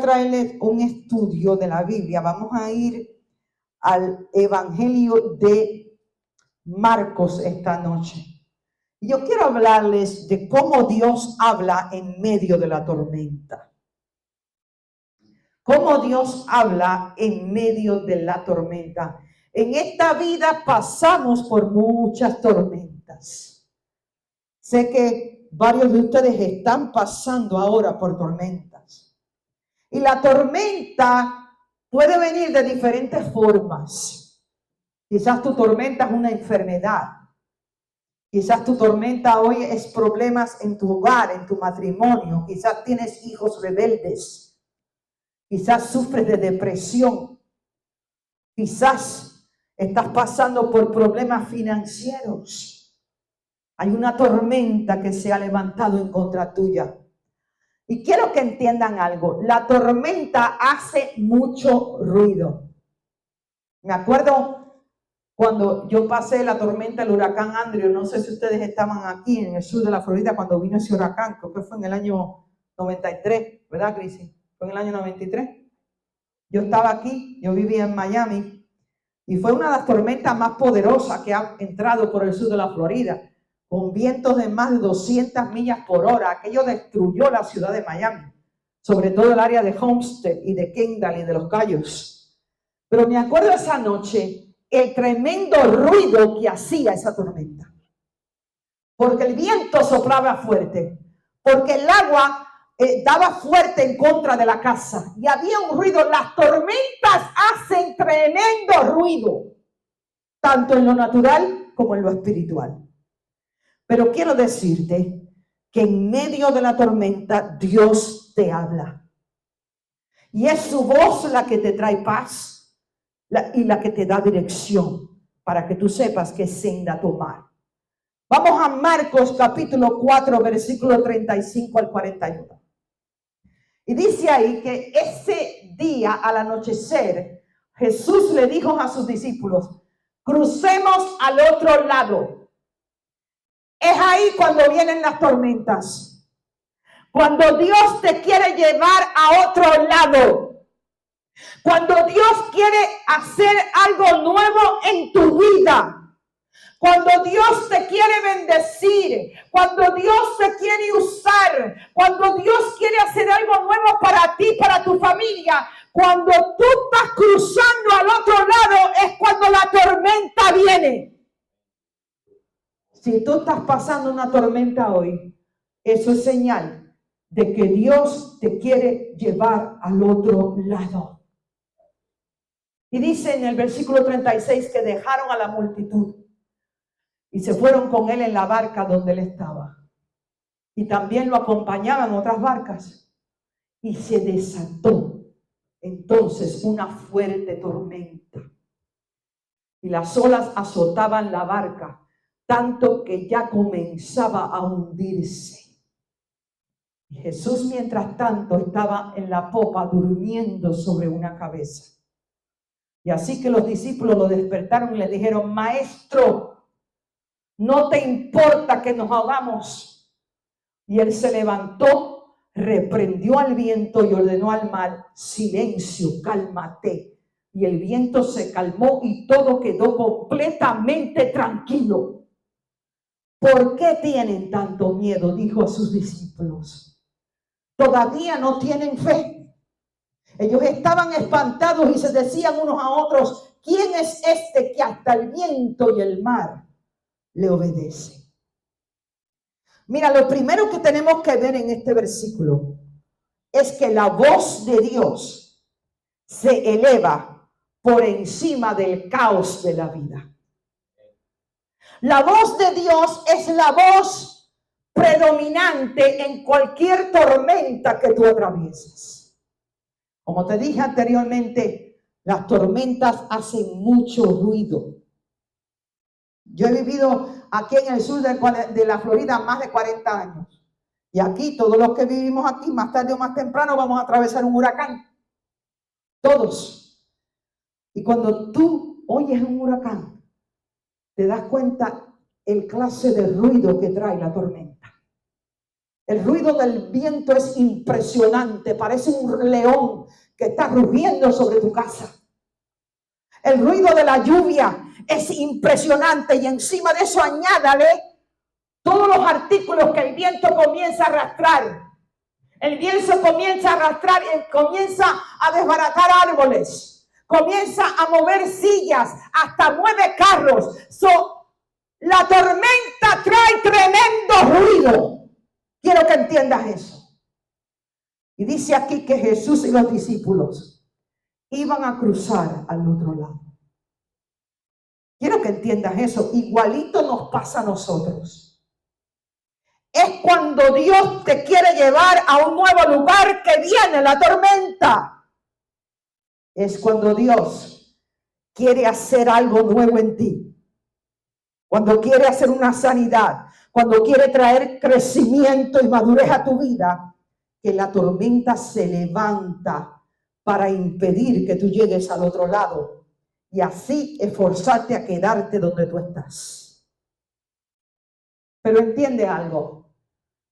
traerles un estudio de la Biblia. Vamos a ir al Evangelio de Marcos esta noche. Yo quiero hablarles de cómo Dios habla en medio de la tormenta. Cómo Dios habla en medio de la tormenta. En esta vida pasamos por muchas tormentas. Sé que varios de ustedes están pasando ahora por tormentas. Y la tormenta puede venir de diferentes formas. Quizás tu tormenta es una enfermedad. Quizás tu tormenta hoy es problemas en tu hogar, en tu matrimonio. Quizás tienes hijos rebeldes. Quizás sufres de depresión. Quizás estás pasando por problemas financieros. Hay una tormenta que se ha levantado en contra tuya. Y quiero que entiendan algo. La tormenta hace mucho ruido. Me acuerdo cuando yo pasé la tormenta del huracán Andrew. No sé si ustedes estaban aquí en el sur de la Florida cuando vino ese huracán. Creo que fue en el año 93, ¿verdad, Crisi? Fue en el año 93. Yo estaba aquí, yo vivía en Miami. Y fue una de las tormentas más poderosas que ha entrado por el sur de la Florida, con vientos de más de 200 millas por hora. Aquello destruyó la ciudad de Miami, sobre todo el área de Homestead y de Kendall y de Los Cayos. Pero me acuerdo esa noche el tremendo ruido que hacía esa tormenta, porque el viento soplaba fuerte, porque el agua daba fuerte en contra de la casa y había un ruido. Las tormentas hacen tremendo ruido, tanto en lo natural como en lo espiritual. Pero quiero decirte que en medio de la tormenta Dios te habla. Y es su voz la que te trae paz y la que te da dirección para que tú sepas qué senda tomar. Vamos a Marcos capítulo 4, versículo 35 al 41. Y dice ahí que ese día al anochecer Jesús le dijo a sus discípulos: crucemos al otro lado. Es ahí cuando vienen las tormentas. Cuando Dios te quiere llevar a otro lado. Cuando Dios quiere hacer algo nuevo en tu vida. Cuando Dios te quiere bendecir. Cuando Dios te quiere usar. Cuando Dios quiere hacer algo nuevo para ti, para tu familia. Cuando tú estás cruzando al otro lado es cuando la tormenta viene. Si tú estás pasando una tormenta hoy, eso es señal de que Dios te quiere llevar al otro lado. Y dice en el versículo 36 que dejaron a la multitud y se fueron con él en la barca donde él estaba. Y también lo acompañaban otras barcas. Y se desató entonces una fuerte tormenta. Y las olas azotaban la barca, tanto que ya comenzaba a hundirse. Y Jesús, mientras tanto, estaba en la popa durmiendo sobre una cabeza. Y así que los discípulos lo despertaron y le dijeron: Maestro, ¿no te importa que nos ahogamos? Y él se levantó, reprendió al viento y ordenó al mar: silencio, cálmate. Y el viento se calmó y todo quedó completamente tranquilo. ¿Por qué tienen tanto miedo?, dijo a sus discípulos. Todavía no tienen fe. Ellos estaban espantados y se decían unos a otros: ¿quién es este que hasta el viento y el mar le obedece? Mira, lo primero que tenemos que ver en este versículo es que la voz de Dios se eleva por encima del caos de la vida. La voz de Dios es la voz predominante en cualquier tormenta que tú atravieses. Como te dije anteriormente, las tormentas hacen mucho ruido. Yo he vivido aquí en el sur de la Florida más de 40 años. Y aquí, todos los que vivimos aquí, más tarde o más temprano, vamos a atravesar un huracán. Todos. Y cuando tú oyes un huracán, te das cuenta el clase de ruido que trae la tormenta. El ruido del viento es impresionante, parece un león que está rugiendo sobre tu casa. El ruido de la lluvia es impresionante y encima de eso añádale todos los artículos que el viento comienza a arrastrar. El viento comienza a arrastrar y comienza a desbaratar árboles, comienza a mover sillas, hasta mueve carros. La tormenta trae tremendo ruido. Quiero que entiendas eso. Y dice aquí que Jesús y los discípulos iban a cruzar al otro lado. Quiero que entiendas eso. Igualito nos pasa a nosotros. Es cuando Dios te quiere llevar a un nuevo lugar que viene la tormenta. Es cuando Dios quiere hacer algo nuevo en ti. Cuando quiere hacer una sanidad. Cuando quiere traer crecimiento y madurez a tu vida. Que la tormenta se levanta para impedir que tú llegues al otro lado. Y así esforzarte a quedarte donde tú estás. Pero entiende algo.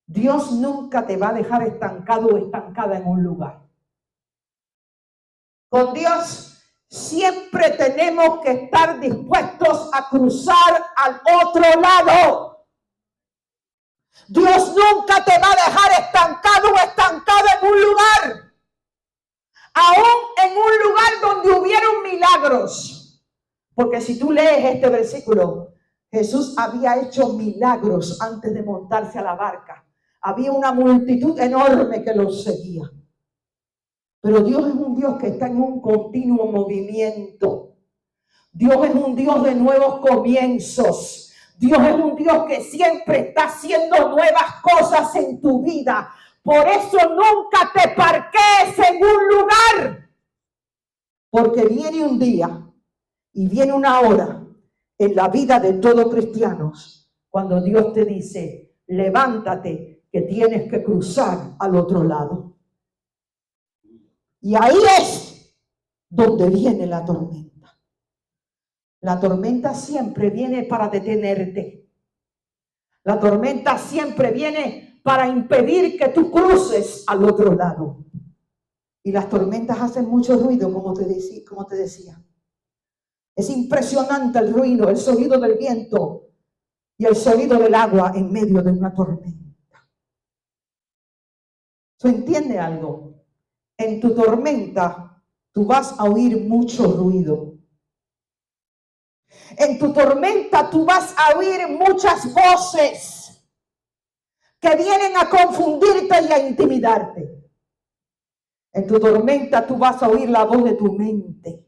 Dios nunca te va a dejar estancado o estancada en un lugar. Con Dios siempre tenemos que estar dispuestos a cruzar al otro lado. Dios nunca te va a dejar estancado o estancada en un lugar. Aún en un lugar donde hubieron milagros. Porque si tú lees este versículo, Jesús había hecho milagros antes de montarse a la barca. Había una multitud enorme que los seguía. Pero Dios es un Dios que está en un continuo movimiento. Dios es un Dios de nuevos comienzos. Dios es un Dios que siempre está haciendo nuevas cosas en tu vida. Por eso nunca te parquees en un lugar. Porque viene un día y viene una hora en la vida de todos cristianos cuando Dios te dice, levántate, que tienes que cruzar al otro lado. Y ahí es donde viene la tormenta. La tormenta siempre viene para detenerte. La tormenta siempre viene para impedir que tú cruces al otro lado. Y las tormentas hacen mucho ruido, como te decía. Es impresionante el ruido, el sonido del viento y el sonido del agua en medio de una tormenta. ¿Tú entiendes algo? En tu tormenta, tú vas a oír mucho ruido. En tu tormenta, tú vas a oír muchas voces que vienen a confundirte y a intimidarte. En tu tormenta, tú vas a oír la voz de tu mente,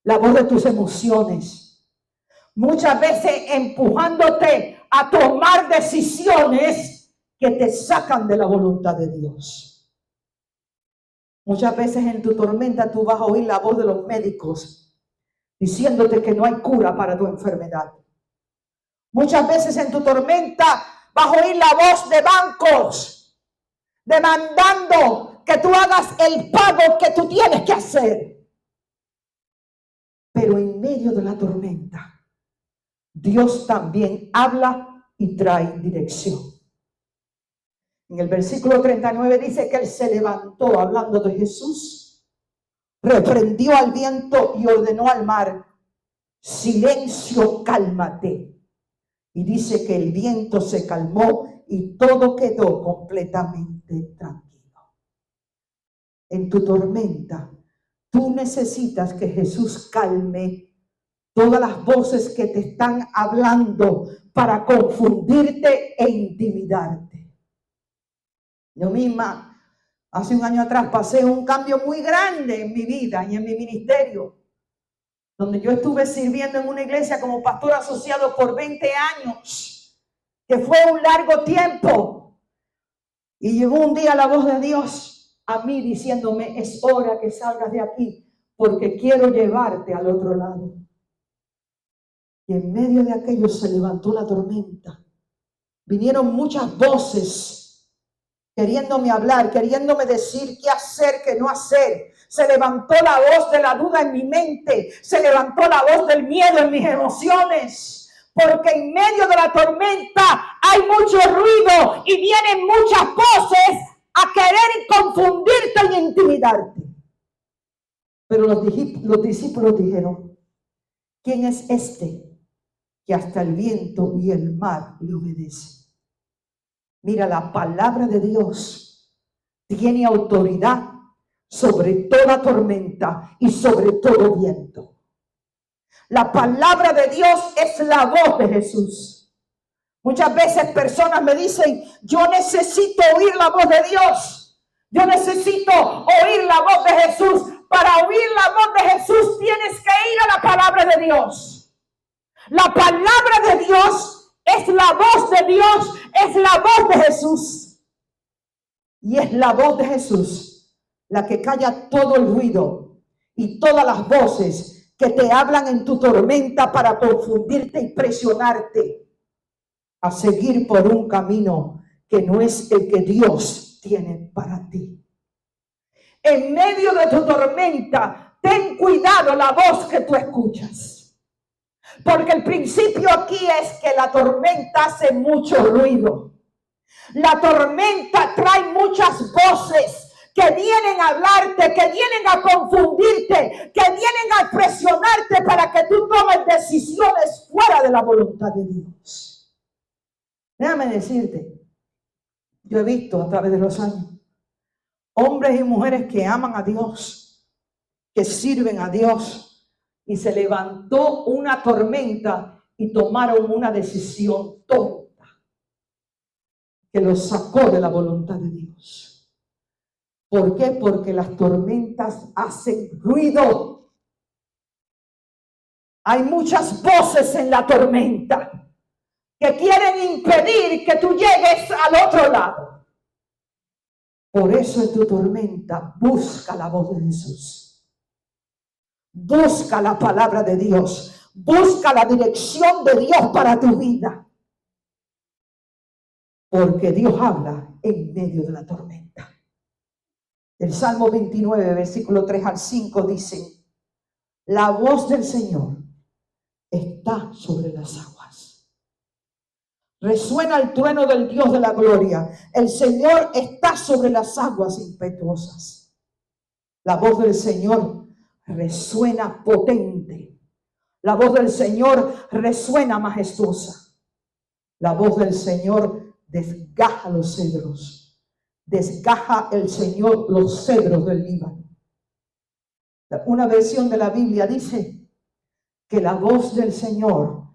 la voz de tus emociones. Muchas veces empujándote a tomar decisiones que te sacan de la voluntad de Dios. Muchas veces en tu tormenta tú vas a oír la voz de los médicos diciéndote que no hay cura para tu enfermedad. Muchas veces en tu tormenta vas a oír la voz de bancos demandando que tú hagas el pago que tú tienes que hacer. Pero en medio de la tormenta, Dios también habla y trae dirección. En el versículo 39 dice que él se levantó, hablando de Jesús, reprendió al viento y ordenó al mar, silencio, cálmate. Y dice que el viento se calmó y todo quedó completamente tranquilo. En tu tormenta, tú necesitas que Jesús calme todas las voces que te están hablando para confundirte e intimidarte. Yo misma, hace un año atrás, pasé un cambio muy grande en mi vida y en mi ministerio, donde yo estuve sirviendo en una iglesia como pastor asociado por 20 años, que fue un largo tiempo. Y llegó un día la voz de Dios a mí diciéndome, es hora que salgas de aquí, porque quiero llevarte al otro lado. Y en medio de aquello se levantó la tormenta. Vinieron muchas voces queriéndome hablar, queriéndome decir qué hacer, qué no hacer. Se levantó la voz de la duda en mi mente. Se levantó la voz del miedo en mis emociones. porque en medio de la tormenta hay mucho ruido y vienen muchas voces a querer confundirte y intimidarte. Pero los discípulos dijeron, ¿quién es este que hasta el viento y el mar le obedece? Mira, la palabra de Dios tiene autoridad sobre toda tormenta y sobre todo viento. La palabra de Dios es la voz de Jesús. Muchas veces personas me dicen, yo necesito oír la voz de Dios. Yo necesito oír la voz de Jesús. Para oír la voz de Jesús tienes que ir a la palabra de Dios. La palabra de Dios es la voz de Dios, es la voz de Jesús. Y es la voz de Jesús la que calla todo el ruido y todas las voces que te hablan en tu tormenta para confundirte y presionarte a seguir por un camino que no es el que Dios tiene para ti. En medio de tu tormenta, ten cuidado la voz que tú escuchas. Porque el principio aquí es que la tormenta hace mucho ruido. La tormenta trae muchas voces que vienen a hablarte, que vienen a confundirte, que vienen a presionarte para que tú tomes decisiones fuera de la voluntad de Dios. Déjame decirte, yo he visto a través de los años hombres y mujeres que aman a Dios, que sirven a Dios, y se levantó una tormenta y tomaron una decisión tonta que los sacó de la voluntad de Dios. ¿Por qué? Porque las tormentas hacen ruido. Hay muchas voces en la tormenta que quieren impedir que tú llegues al otro lado. Por eso en tu tormenta busca la voz de Jesús. Busca la palabra de Dios. Busca la dirección de Dios para tu vida. Porque Dios habla en medio de la tormenta. El Salmo 29, versículo 3 al 5 dice, la voz del Señor está sobre las aguas. Resuena el trueno del Dios de la gloria. El Señor está sobre las aguas impetuosas. La voz del Señor resuena potente. La voz del Señor resuena majestuosa. La voz del Señor desgaja los cedros. Desgaja el Señor los cedros del Líbano. Una versión de la Biblia dice que la voz del Señor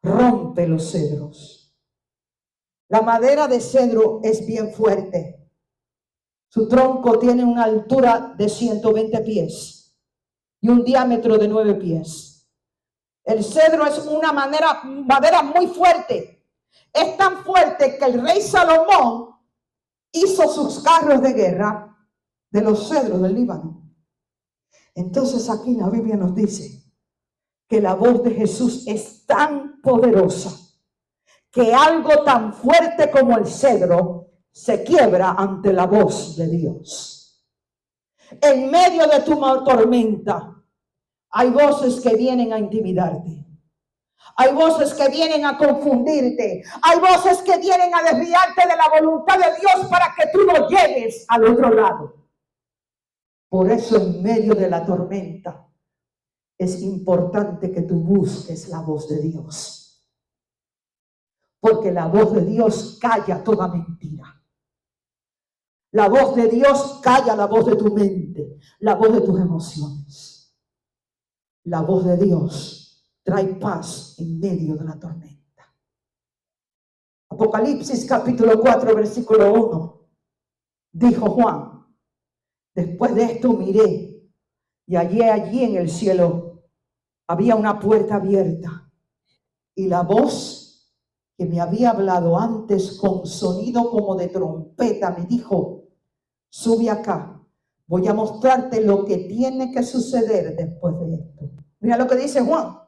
rompe los cedros. La madera de cedro es bien fuerte. Su tronco tiene una altura de 120 pies y un diámetro de 9 pies. El cedro es una madera muy fuerte. Es tan fuerte que el rey Salomón hizo sus carros de guerra de los cedros del Líbano. Entonces aquí la Biblia nos dice que la voz de Jesús es tan poderosa que algo tan fuerte como el cedro se quiebra ante la voz de Dios. En medio de tu tormenta hay voces que vienen a intimidarte. Hay voces que vienen a confundirte. Hay voces que vienen a desviarte de la voluntad de Dios para que tú no llegues al otro lado. Por eso en medio de la tormenta es importante que tú busques la voz de Dios. Porque la voz de Dios calla toda mentira. La voz de Dios calla la voz de tu mente, la voz de tus emociones. La voz de Dios trae paz en medio de la tormenta. Apocalipsis capítulo 4, versículo 1. Dijo Juan, después de esto miré y allí en el cielo había una puerta abierta y la voz que me había hablado antes con sonido como de trompeta me dijo, sube acá, voy a mostrarte lo que tiene que suceder después de esto. Mira lo que dice Juan.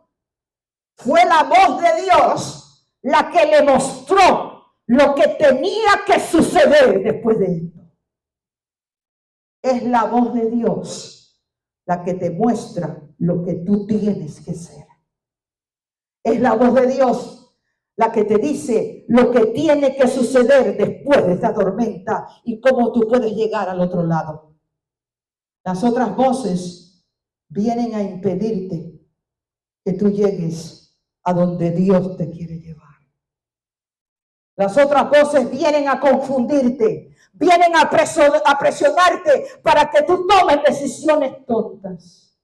Fue la voz de Dios la que le mostró lo que tenía que suceder después de esto. Es la voz de Dios la que te muestra lo que tú tienes que ser. Es la voz de Dios la que te dice lo que tiene que suceder después de esta tormenta y cómo tú puedes llegar al otro lado. Las otras voces vienen a impedirte que tú llegues a donde Dios te quiere llevar. Las otras voces vienen a confundirte, vienen a presionarte para que tú tomes decisiones tontas.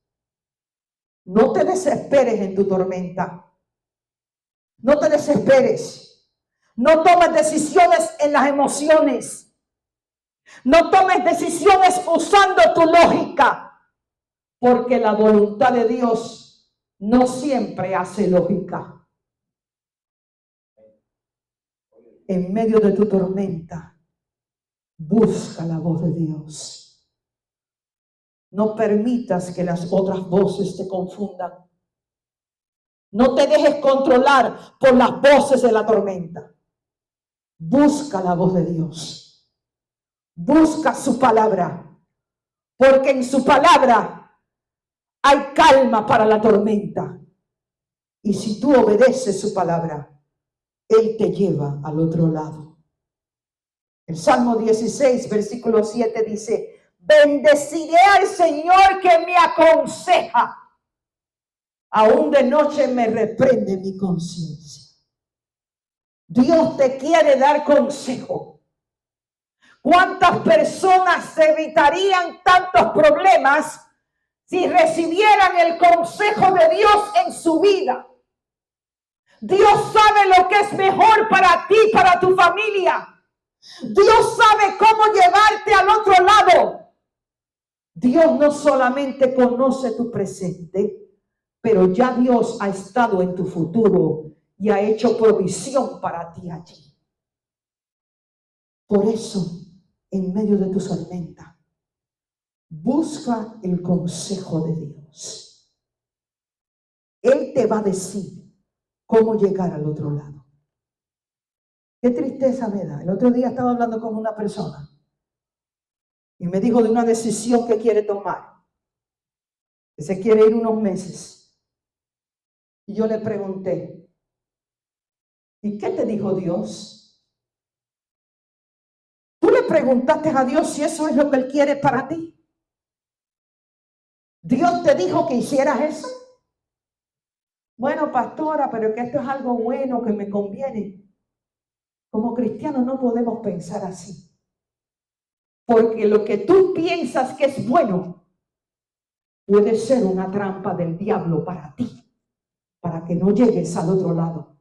No te desesperes en tu tormenta. No te desesperes. No tomes decisiones en las emociones. No tomes decisiones usando tu lógica, porque la voluntad de Dios no siempre hace lógica. En medio de tu tormenta, busca la voz de Dios. No permitas que las otras voces te confundan. No te dejes controlar por las voces de la tormenta. Busca la voz de Dios. Busca su palabra, porque en su palabra hay calma para la tormenta. Y si tú obedeces su palabra, Él te lleva al otro lado. El Salmo 16, versículo 7 dice: bendeciré al Señor que me aconseja. Aún de noche me reprende mi conciencia. Dios te quiere dar consejo. ¿Cuántas personas evitarían tantos problemas si recibieran el consejo de Dios en su vida? Dios sabe lo que es mejor para ti, para tu familia. Dios sabe cómo llevarte al otro lado. Dios no solamente conoce tu presente, pero ya Dios ha estado en tu futuro y ha hecho provisión para ti allí. Por eso, en medio de tu tormenta, busca el consejo de Dios. Él te va a decir cómo llegar al otro lado. Qué tristeza me da. El otro día estaba hablando con una persona y me dijo de una decisión que quiere tomar, que se quiere ir unos meses. Y yo le pregunté: ¿y qué te dijo Dios? ¿Tú le preguntaste a Dios si eso es lo que Él quiere para ti? ¿Dios te dijo que hicieras eso? Bueno, pastora, pero que esto es algo bueno, que me conviene. Como cristianos no podemos pensar así. Porque lo que tú piensas que es bueno puede ser una trampa del diablo para ti, para que no llegues al otro lado.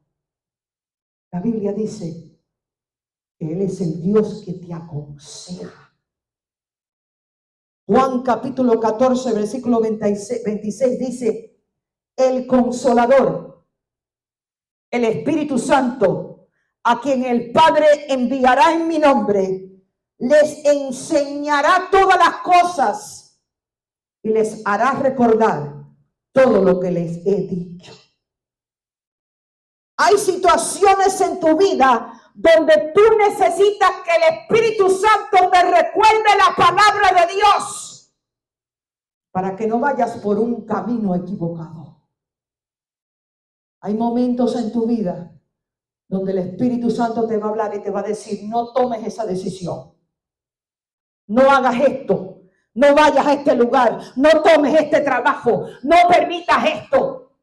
La Biblia dice que Él es el Dios que te aconseja. Juan capítulo 14, versículo 26 dice: el Consolador, el Espíritu Santo, a quien el Padre enviará en mi nombre, les enseñará todas las cosas y les hará recordar todo lo que les he dicho. Hay situaciones en tu vida donde tú necesitas que el Espíritu Santo te recuerde la palabra de Dios para que no vayas por un camino equivocado. Hay momentos en tu vida donde el Espíritu Santo te va a hablar y te va a decir: no tomes esa decisión, no hagas esto, no vayas a este lugar, no tomes este trabajo, no permitas esto,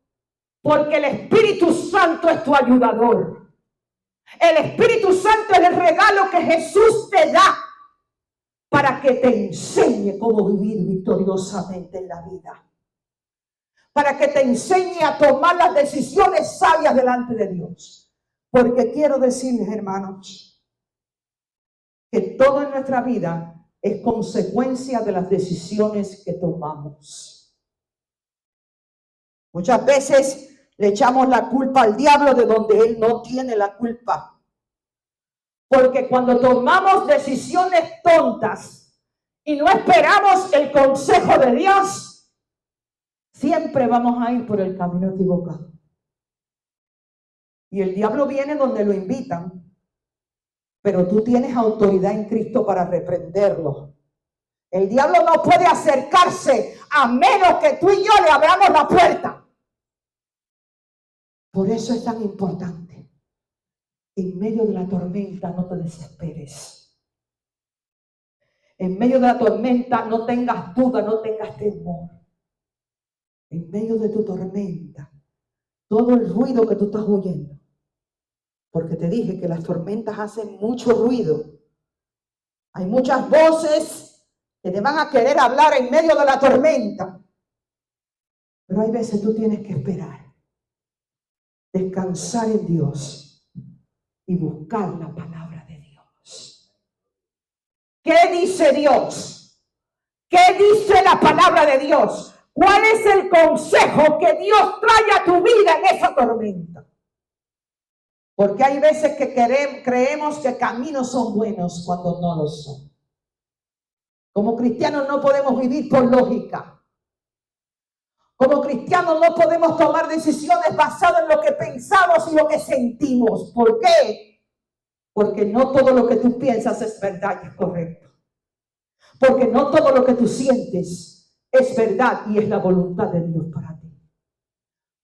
porque el Espíritu Santo es tu ayudador. El Espíritu Santo es el regalo que Jesús te da para que te enseñe cómo vivir victoriosamente en la vida, para que te enseñe a tomar las decisiones sabias delante de Dios. Porque quiero decirles, hermanos, que todo en nuestra vida es consecuencia de las decisiones que tomamos. Muchas veces le echamos la culpa al diablo de donde él no tiene la culpa. Porque cuando tomamos decisiones tontas y no esperamos el consejo de Dios, siempre vamos a ir por el camino equivocado. Y el diablo viene donde lo invitan, pero tú tienes autoridad en Cristo para reprenderlo. El diablo no puede acercarse a menos que tú y yo le abramos la puerta. Por eso es tan importante. En medio de la tormenta no te desesperes. En medio de la tormenta no tengas duda, no tengas temor. En medio de tu tormenta, todo el ruido que tú estás oyendo, porque te dije que las tormentas hacen mucho ruido. Hay muchas voces que te van a querer hablar en medio de la tormenta. Pero hay veces tú tienes que esperar, descansar en Dios y buscar la palabra de Dios. ¿Qué dice Dios? ¿Qué dice la palabra de Dios? ¿Cuál es el consejo que Dios trae a tu vida en esa tormenta? Porque hay veces que creemos que caminos son buenos cuando no lo son. Como cristianos no podemos vivir por lógica. Como cristianos no podemos tomar decisiones basadas en lo que pensamos y lo que sentimos. ¿Por qué? Porque no todo lo que tú piensas es verdad y es correcto. Porque no todo lo que tú sientes es verdad y es la voluntad de Dios para ti.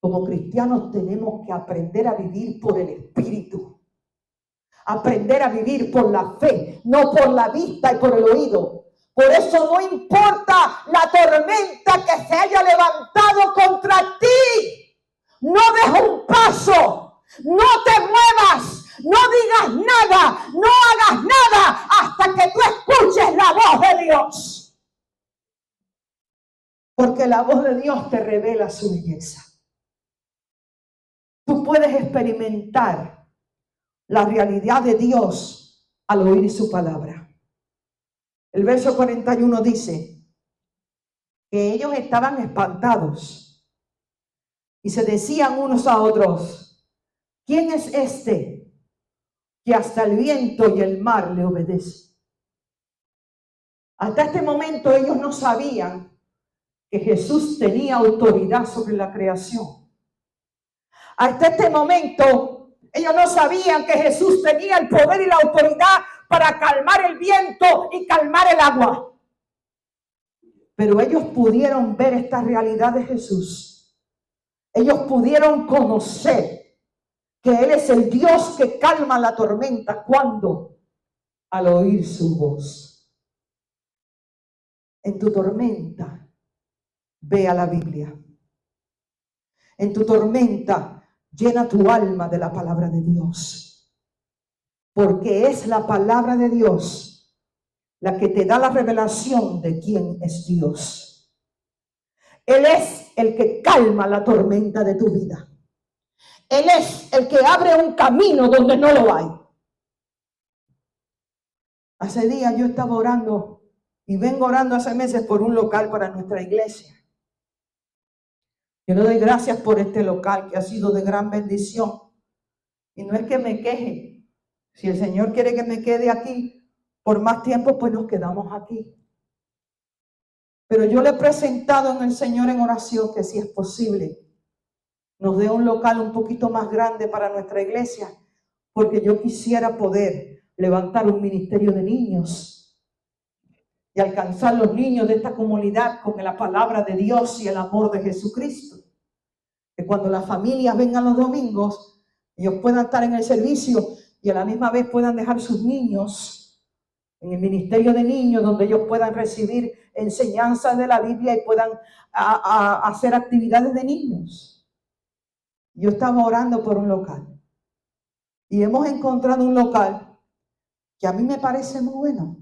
Como cristianos tenemos que aprender a vivir por el Espíritu. Aprender a vivir por la fe, no por la vista y por el oído. Por eso no importa la tormenta que se haya levantado contra ti. No des un paso, no te muevas, no digas nada, no hagas nada hasta que tú escuches la voz de Dios. Porque la voz de Dios te revela su belleza. Tú puedes experimentar la realidad de Dios al oír su palabra. El verso 41 dice que ellos estaban espantados y se decían unos a otros: ¿quién es este que hasta el viento y el mar le obedecen? Hasta este momento ellos no sabían que Jesús tenía autoridad sobre la creación. Hasta este momento ellos no sabían que Jesús tenía el poder y la autoridad para calmar el viento y calmar el agua. Pero ellos pudieron ver esta realidad de Jesús. Ellos pudieron conocer que Él es el Dios que calma la tormenta. ¿Cuándo? Al oír su voz. En tu tormenta, ve a la Biblia. En tu tormenta, llena tu alma de la palabra de Dios. Porque es la palabra de Dios la que te da la revelación de quién es Dios. Él es el que calma la tormenta de tu vida. Él es el que abre un camino donde no lo hay. Hace días yo estaba orando y vengo orando hace meses por un local para nuestra iglesia. Yo le doy gracias por este local que ha sido de gran bendición. Y no es que me queje. Si el Señor quiere que me quede aquí por más tiempo, pues nos quedamos aquí. Pero yo le he presentado en el Señor en oración que si es posible, nos dé un local un poquito más grande para nuestra iglesia, porque yo quisiera poder levantar un ministerio de niños y alcanzar los niños de esta comunidad con la palabra de Dios y el amor de Jesucristo. Que cuando las familias vengan los domingos, ellos puedan estar en el servicio y a la misma vez puedan dejar sus niños en el ministerio de niños, donde ellos puedan recibir enseñanzas de la Biblia y puedan hacer actividades de niños. Yo estaba orando por un local y hemos encontrado un local que a mí me parece muy bueno.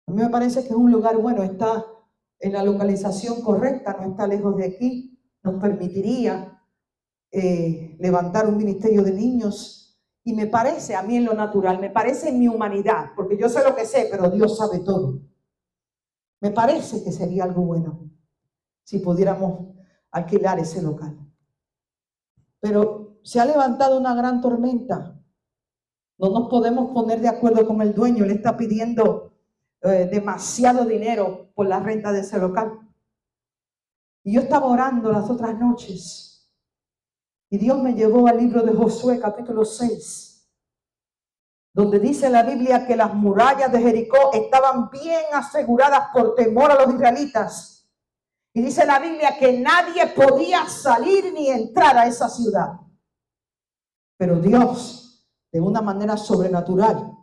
A mí me parece que es un lugar bueno, está en la localización correcta, no está lejos de aquí, nos permitiría levantar un ministerio de niños. Y me parece a mí en lo natural, me parece en mi humanidad, porque yo sé lo que sé, pero Dios sabe todo. Me parece que sería algo bueno si pudiéramos alquilar ese local. Pero se ha levantado una gran tormenta. No nos podemos poner de acuerdo con el dueño. Le está pidiendo demasiado dinero por la renta de ese local. Y yo estaba orando las otras noches. Y Dios me llevó al libro de Josué, capítulo 6, donde dice la Biblia que las murallas de Jericó estaban bien aseguradas por temor a los israelitas. Y dice la Biblia que nadie podía salir ni entrar a esa ciudad. Pero Dios, de una manera sobrenatural,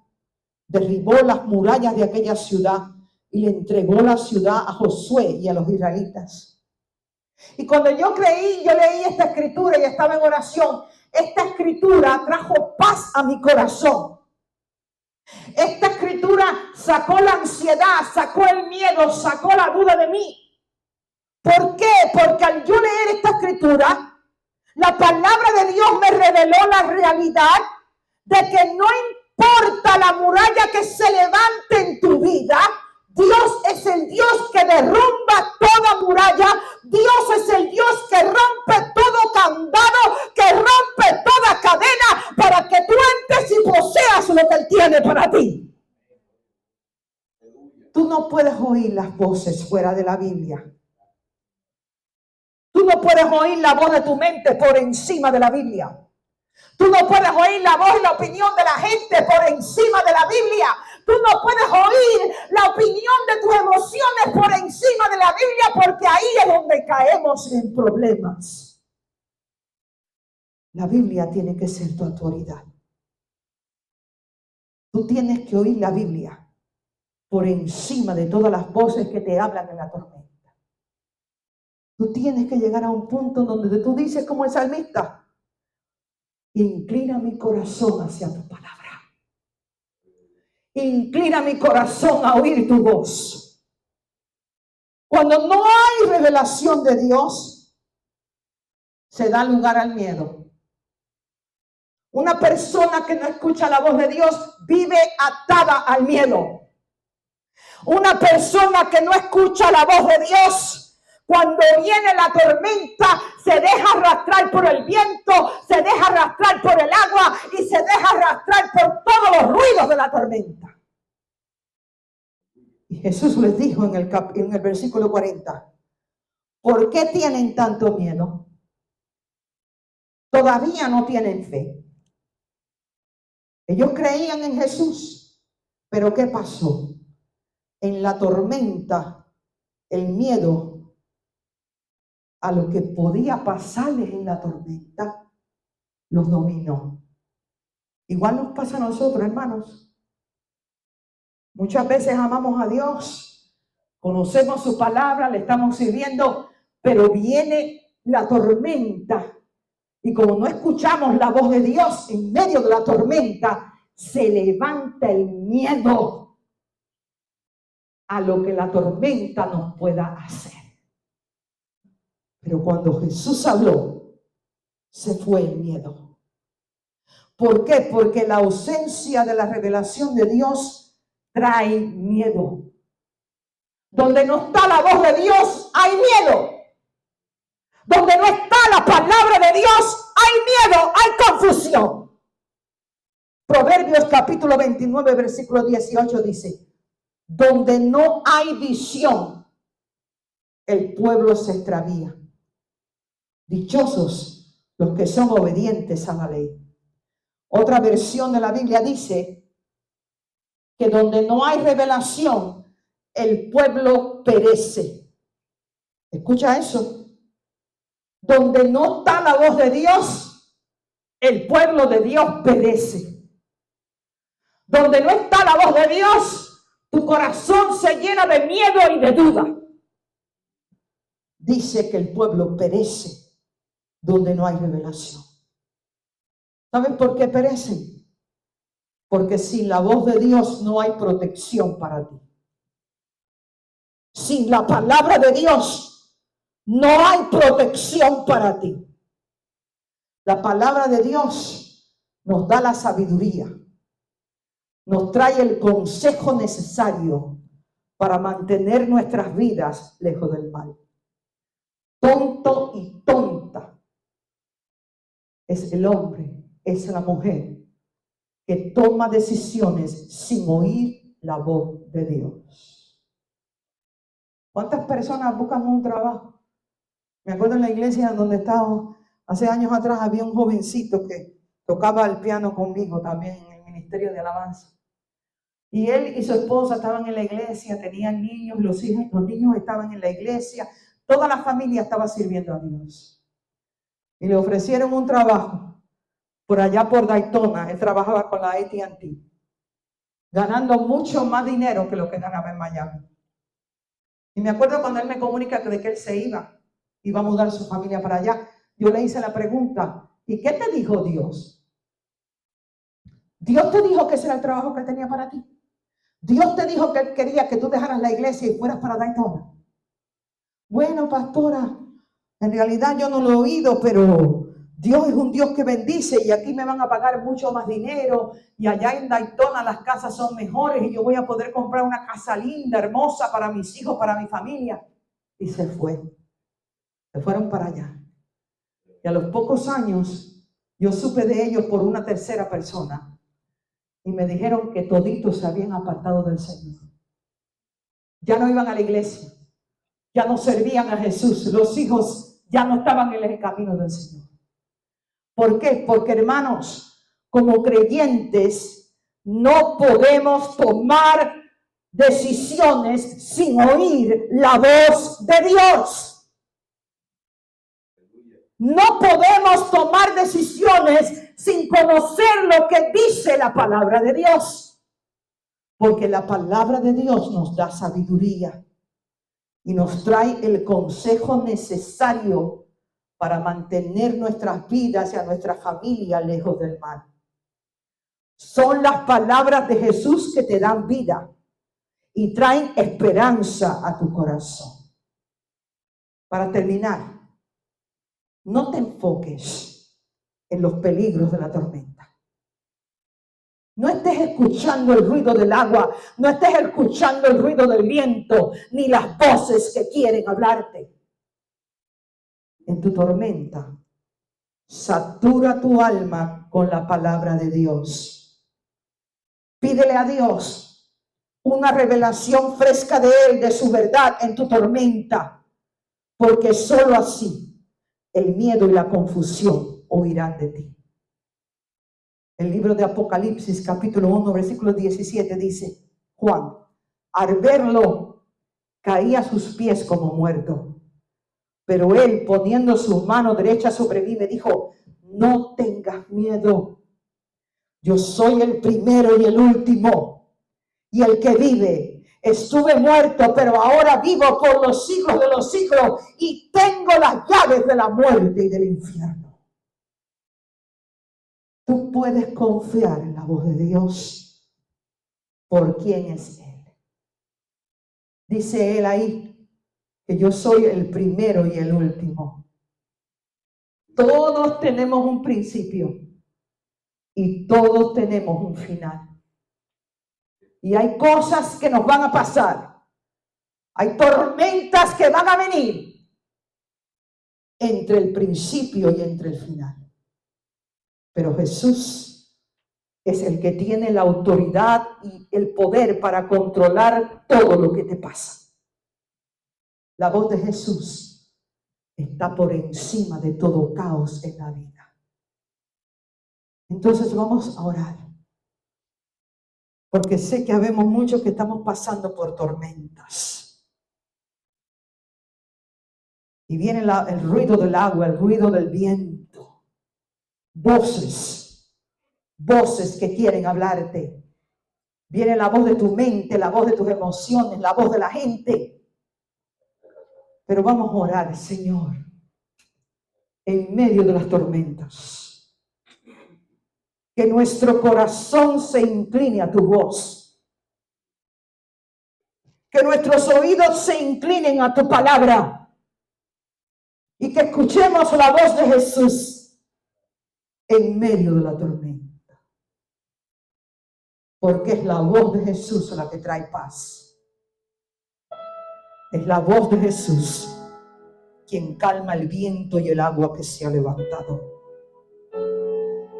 derribó las murallas de aquella ciudad y le entregó la ciudad a Josué y a los israelitas. Y cuando yo leí esta escritura y estaba en oración, esta escritura trajo paz a mi corazón. Esta escritura sacó la ansiedad, sacó el miedo, sacó la duda de mí. ¿Por qué? Porque al yo leer esta escritura, la palabra de Dios me reveló la realidad de que no importa la muralla que se levante en tu vida, Dios es el Dios que derrumba toda muralla. Dios es el Dios que rompe todo candado, que rompe toda cadena para que tú entres y poseas lo que Él tiene para ti. Tú no puedes oír las voces fuera de la Biblia. Tú no puedes oír la voz de tu mente por encima de la Biblia. Tú no puedes oír la voz y la opinión de la gente por encima de la Biblia. Tú no puedes oír la opinión de tus emociones por encima de la Biblia, porque ahí es donde caemos en problemas. La Biblia tiene que ser tu autoridad. Tú tienes que oír la Biblia por encima de todas las voces que te hablan en la tormenta. Tú tienes que llegar a un punto donde tú dices como el salmista: inclina mi corazón hacia tu palabra. Inclina mi corazón a oír tu voz. Cuando no hay revelación de Dios, se da lugar al miedo. Una persona que no escucha la voz de Dios vive atada al miedo. Una persona que no escucha la voz de Dios, cuando viene la tormenta, se deja arrastrar por el viento, se deja arrastrar por el agua y se deja arrastrar por todos los ruidos de la tormenta. Y Jesús les dijo en el versículo 40, ¿por qué tienen tanto miedo? Todavía no tienen fe. Ellos creían en Jesús, pero ¿qué pasó? En la tormenta, el miedo a lo que podía pasarles en la tormenta los dominó. Igual nos pasa a nosotros, hermanos. Muchas veces amamos a Dios, conocemos su palabra, le estamos sirviendo, pero viene la tormenta y como no escuchamos la voz de Dios en medio de la tormenta, se levanta el miedo a lo que la tormenta nos pueda hacer. Pero cuando Jesús habló, se fue el miedo. ¿Por qué? Porque la ausencia de la revelación de Dios trae miedo. Donde no está la voz de Dios, hay miedo. Donde no está la palabra de Dios, hay miedo, hay confusión. Proverbios capítulo 29, versículo 18 dice: donde no hay visión, el pueblo se extravía. Dichosos los que son obedientes a la ley. Otra versión de la Biblia dice que donde no hay revelación, el pueblo perece. ¿Escucha eso? Donde no está la voz de Dios, el pueblo de Dios perece. Donde no está la voz de Dios, tu corazón se llena de miedo y de duda. Dice que el pueblo perece donde no hay revelación. ¿Saben por qué perecen? Porque sin la voz de Dios no hay protección para ti. Sin la palabra de Dios no hay protección para ti. La palabra de Dios nos da la sabiduría, nos trae el consejo necesario para mantener nuestras vidas lejos del mal. Tonto y tonta es el hombre, es la mujer que toma decisiones sin oír la voz de Dios. ¿Cuántas personas buscan un trabajo? Me acuerdo en la iglesia donde estaba hace años atrás, había un jovencito que tocaba el piano conmigo también en el ministerio de alabanza. Y él y su esposa estaban en la iglesia, tenían niños, los niños estaban en la iglesia, Toda la familia estaba sirviendo a Dios. Y le ofrecieron un trabajo por allá por Daytona. Él trabajaba con la AT&T, ganando mucho más dinero que lo que ganaba en Miami. Y me acuerdo cuando él me comunica de que él se iba a mudar su familia para allá. Yo le hice la pregunta, ¿y qué te dijo Dios? Dios te dijo que ese era el trabajo que él tenía para ti. Dios te dijo que él quería que tú dejaras la iglesia y fueras para Daytona. Bueno, pastora, en realidad yo no lo he oído, pero Dios es un Dios que bendice y aquí me van a pagar mucho más dinero y allá en Daytona las casas son mejores y yo voy a poder comprar una casa linda, hermosa para mis hijos, para mi familia. Y se fueron para allá. Y a los pocos años yo supe de ellos por una tercera persona y me dijeron que toditos se habían apartado del Señor. Ya no iban a la iglesia, ya no servían a Jesús, los hijos ya no estaban en el camino del Señor. ¿Por qué? Porque, hermanos, como creyentes no podemos tomar decisiones sin oír la voz de Dios. No podemos tomar decisiones sin conocer lo que dice la palabra de Dios. Porque la palabra de Dios nos da sabiduría y nos trae el consejo necesario para mantener nuestras vidas y a nuestra familia lejos del mal. Son las palabras de Jesús que te dan vida y traen esperanza a tu corazón. Para terminar, no te enfoques en los peligros de la tormenta. No estés escuchando el ruido del agua, no estés escuchando el ruido del viento, ni las voces que quieren hablarte. En tu tormenta, satura tu alma con la palabra de Dios. Pídele a Dios una revelación fresca de Él, de su verdad en tu tormenta, porque solo así el miedo y la confusión huirán de ti. El libro de Apocalipsis, capítulo 1, versículo 17 dice, Juan, al verlo, caía a sus pies como muerto. Pero él, poniendo su mano derecha sobre mí, me dijo, no tengas miedo. Yo soy el primero y el último, y el que vive. Estuve muerto, pero ahora vivo por los siglos de los siglos, y tengo las llaves de la muerte y del infierno. Tú puedes confiar en la voz de Dios por quién es Él. Dice Él ahí que yo soy el primero y el último. Todos tenemos un principio y todos tenemos un final. Y hay cosas que nos van a pasar. Hay tormentas que van a venir entre el principio y entre el final. Pero Jesús es el que tiene la autoridad y el poder para controlar todo lo que te pasa. La voz de Jesús está por encima de todo caos en la vida. Entonces vamos a orar. Porque sé que habemos muchos que estamos pasando por tormentas. Y viene el ruido del agua, el ruido del viento. Voces que quieren hablarte. Viene la voz de tu mente, la voz de tus emociones, la voz de la gente. Pero vamos a orar, Señor, en medio de las tormentas. Que nuestro corazón se incline a tu voz. Que nuestros oídos se inclinen a tu palabra. Y que escuchemos la voz de Jesús en medio de la tormenta. Porque es la voz de Jesús la que trae paz. Es la voz de Jesús quien calma el viento y el agua que se ha levantado.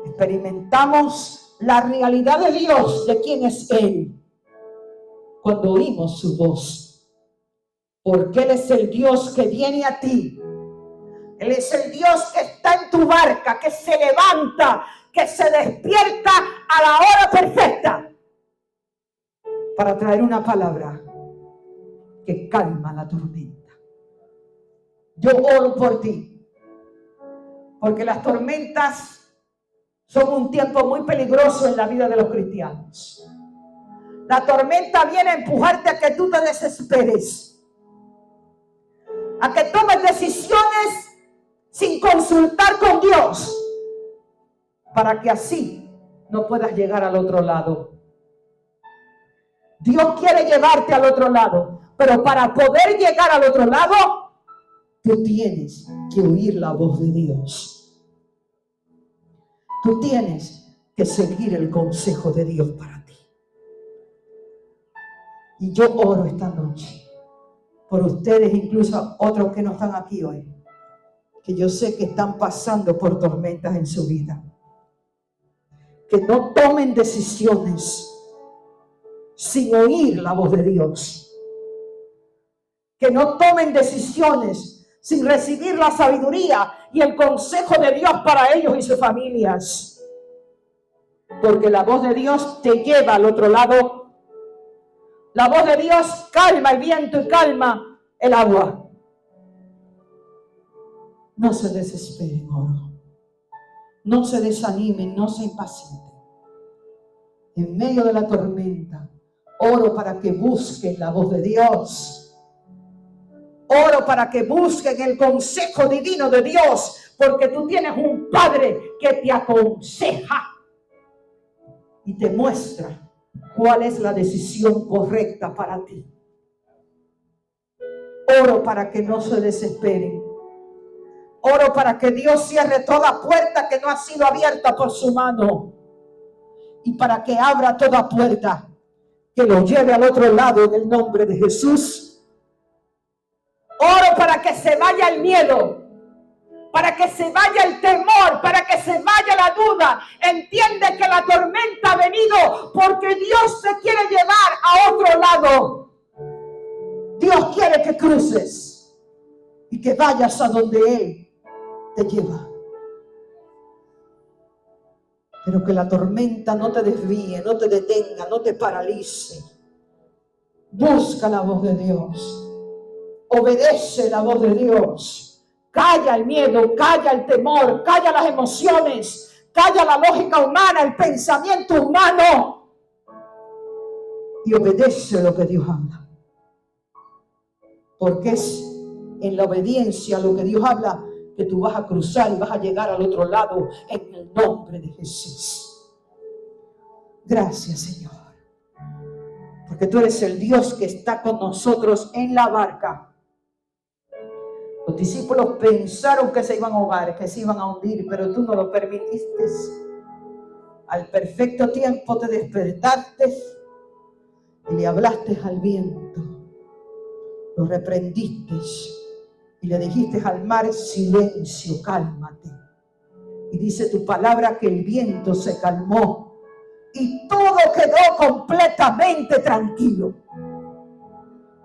Experimentamos la realidad de Dios, de quién es Él, cuando oímos su voz. Porque Él es el Dios que viene a ti. Él es el Dios que está en tu barca, que se levanta, que se despierta a la hora perfecta para traer una palabra que calma la tormenta. Yo oro por ti, porque las tormentas son un tiempo muy peligroso en la vida de los cristianos. La tormenta viene a empujarte a que tú te desesperes, a que tomes decisiones sin consultar con Dios, para que así no puedas llegar al otro lado. Dios quiere llevarte al otro lado, pero para poder llegar al otro lado, tú tienes que oír la voz de Dios. Tú tienes que seguir el consejo de Dios para ti. Y yo oro esta noche por ustedes, incluso otros que no están aquí hoy, que yo sé que están pasando por tormentas en su vida. Que no tomen decisiones sin oír la voz de Dios. Que no tomen decisiones sin recibir la sabiduría y el consejo de Dios para ellos y sus familias. Porque la voz de Dios te lleva al otro lado. La voz de Dios calma el viento y calma el agua. No se desesperen, oro. No se desanimen, no se impacienten. En medio de la tormenta, oro para que busquen la voz de Dios. Oro para que busquen el consejo divino de Dios, porque tú tienes un Padre que te aconseja y te muestra cuál es la decisión correcta para ti. Oro para que no se desesperen. Oro para que Dios cierre toda puerta que no ha sido abierta por su mano, y para que abra toda puerta que lo lleve al otro lado en el nombre de Jesús. Oro para que se vaya el miedo, para que se vaya el temor, para que se vaya la duda. Entiende que la tormenta ha venido porque Dios te quiere llevar a otro lado. Dios quiere que cruces y que vayas a donde Él te lleva. Pero que la tormenta no te desvíe, no te detenga, no te paralice. Busca la voz de Dios. Obedece la voz de Dios. Calla el miedo, calla el temor, calla las emociones, calla la lógica humana, el pensamiento humano. Y obedece lo que Dios habla. Porque es en la obediencia a lo que Dios habla que tú vas a cruzar y vas a llegar al otro lado en el nombre de Jesús. Gracias, Señor, porque tú eres el Dios que está con nosotros en la barca. Los discípulos pensaron que se iban a ahogar, que se iban a hundir, pero tú no lo permitiste. Al perfecto tiempo te despertaste y le hablaste al viento, lo reprendiste y le dijiste al mar: silencio, cálmate. Y dice tu palabra que el viento se calmó y todo quedó completamente tranquilo.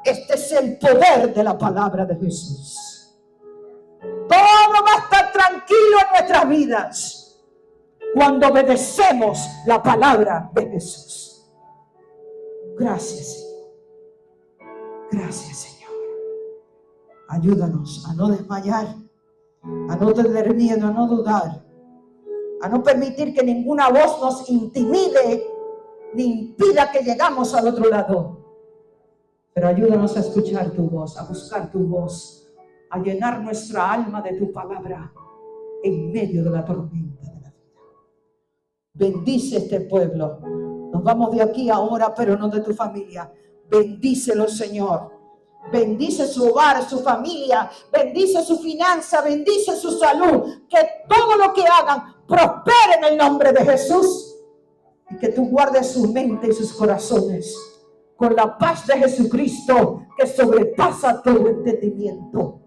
Este es el poder de la palabra de Jesús. Todo va a estar tranquilo en nuestras vidas cuando obedecemos la palabra de Jesús. Gracias, Señor. Gracias, Señor. Ayúdanos a no desmayar, a no tener miedo, a no dudar, a no permitir que ninguna voz nos intimide ni impida que llegamos al otro lado. Pero ayúdanos a escuchar tu voz, a buscar tu voz, a llenar nuestra alma de tu palabra en medio de la tormenta de la vida. Bendice este pueblo. Nos vamos de aquí ahora, pero no de tu familia. Bendícelo, Señor. Bendice su hogar, su familia, bendice su finanza, bendice su salud. Que todo lo que hagan prospere en el nombre de Jesús. Y que tú guardes su mente y sus corazones con la paz de Jesucristo que sobrepasa todo entendimiento.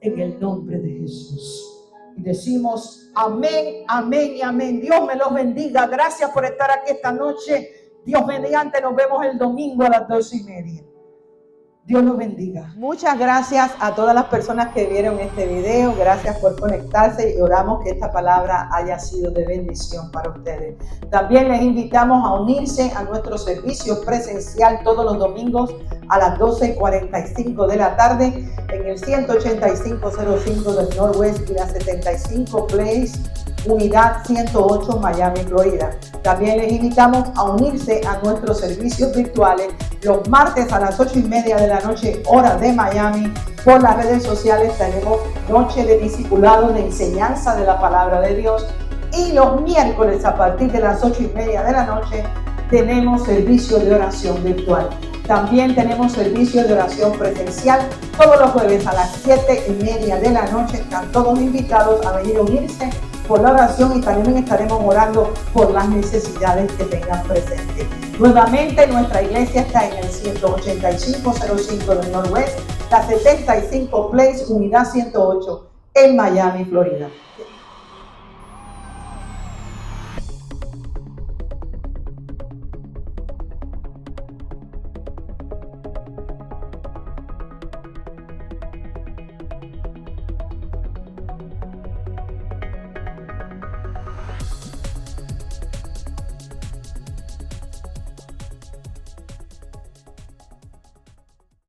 En el nombre de Jesús. Y decimos amén, amén y amén. Dios me los bendiga. Gracias por estar aquí esta noche. Dios mediante, nos vemos el domingo a las 2:30. Dios los bendiga. Muchas gracias a todas las personas que vieron este video. Gracias por conectarse y oramos que esta palabra haya sido de bendición para ustedes. También les invitamos a unirse a nuestro servicio presencial todos los domingos a las 12:45 de la tarde en el 18505 del Northwest y la 75 Place, Unidad 108, Miami, Florida. También les invitamos a unirse a nuestros servicios virtuales los martes a las 8:30 de la noche, hora de Miami. Por las redes sociales tenemos noche de discipulado, de enseñanza de la palabra de Dios. Y los miércoles a partir de las 8:30 de la noche tenemos servicio de oración virtual. También tenemos servicio de oración presencial todos los jueves a las 7:30 de la noche. Están todos invitados a venir a unirse por la oración y también estaremos orando por las necesidades que tengan presentes. Nuevamente, nuestra iglesia está en el 18505 del Northwest, la 75 Place, Unidad 108, en Miami, Florida.